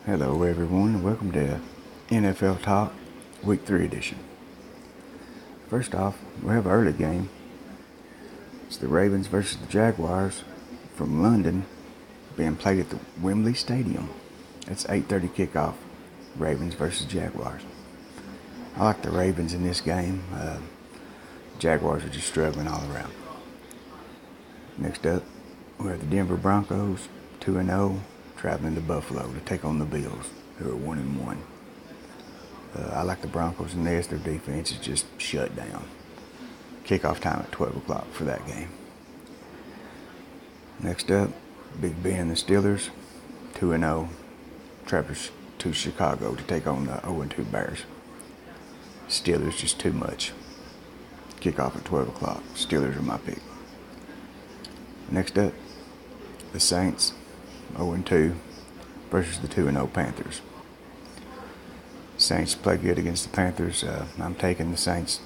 Hello everyone, and welcome to NFL Talk Week 3 edition. First off, we have an early game. It's the Ravens versus the Jaguars from London, being played at the Wembley Stadium. It's 8:30 kickoff, Ravens versus Jaguars. I like the Ravens in this game. Jaguars are just struggling all around. Next up, we have the Denver Broncos, 2-0, traveling to Buffalo to take on the Bills, who are 1-1. I like the Broncos in this. Their defense is just shut down. Kickoff time at 12 o'clock for that game. Next up, Big Ben and the Steelers, 2-0, travel to Chicago to take on the 0-2 Bears. Steelers just too much. Kickoff at 12 o'clock. Steelers are my pick. Next up, the Saints, 0-2 versus the 2-0 Panthers. Saints play good against the Panthers. I'm taking the Saints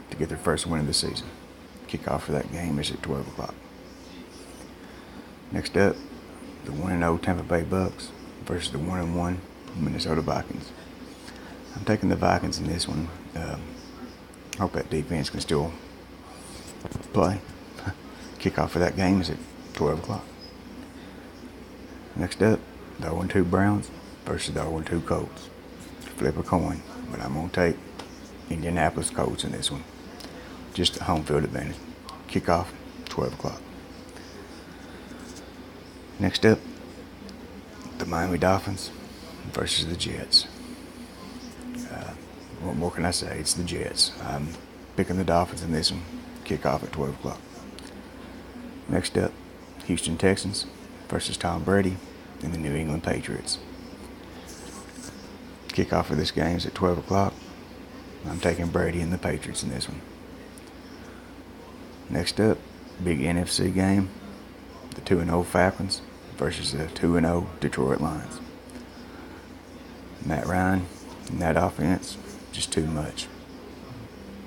to get their first win of the season. Kickoff for that game is at 12 o'clock. Next up, the 1-0 Tampa Bay Bucks versus the 1-1 Minnesota Vikings. I'm taking the Vikings in this one. Hope that defense can still play. Kickoff for that game is at 12 o'clock. Next up, the 0-2 Browns versus the 0-2 Colts. Flip a coin, but I'm going to take Indianapolis Colts in this one. Just a home field advantage. Kickoff, 12 o'clock. Next up, the Miami Dolphins versus the Jets. What more can I say? It's the Jets. I'm picking the Dolphins in this one. Kickoff at 12 o'clock. Next up, Houston Texans versus Tom Brady and the New England Patriots. Kickoff for this game is at 12 o'clock. I'm taking Brady and the Patriots in this one. Next up, big NFC game, the 2-0 Falcons versus the 2-0 Detroit Lions. Matt Ryan and that offense, just too much.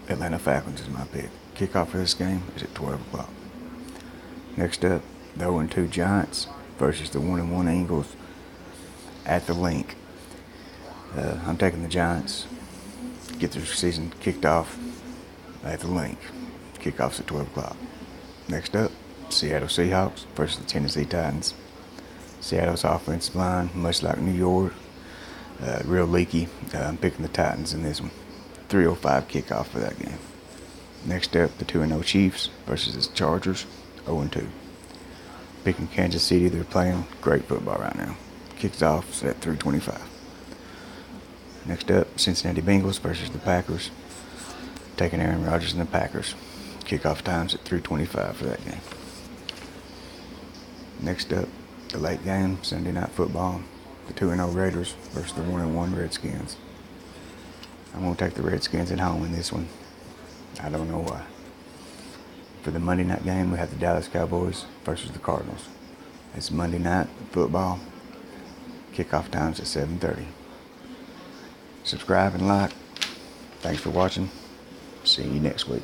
Atlanta Falcons is my pick. Kickoff for this game is at 12 o'clock. Next up, the 0-2 Giants versus the 1-1 Eagles at the Link. I'm taking the Giants. Get their season kicked off at the Link. Kickoff's at 12 o'clock. Next up, Seattle Seahawks versus the Tennessee Titans. Seattle's offensive line, much like New York, real leaky. I'm picking the Titans in this one. 3:05 kickoff for that game. Next up, the 2-0 Chiefs versus the Chargers, 0-2. Picking Kansas City. They're playing great football right now. Kicks off at 3:25. Next up, Cincinnati Bengals versus the Packers. Taking Aaron Rodgers and the Packers. Kickoff times at 3:25 for that game. Next up, the late game, Sunday Night Football. The 2-0 Raiders versus the 1-1 Redskins. I'm going to take the Redskins at home in this one. I don't know why. For the Monday night game, we have the Dallas Cowboys versus the Cardinals. It's Monday night football. Kickoff times at 7:30. Subscribe and like. Thanks for watching. See you next week.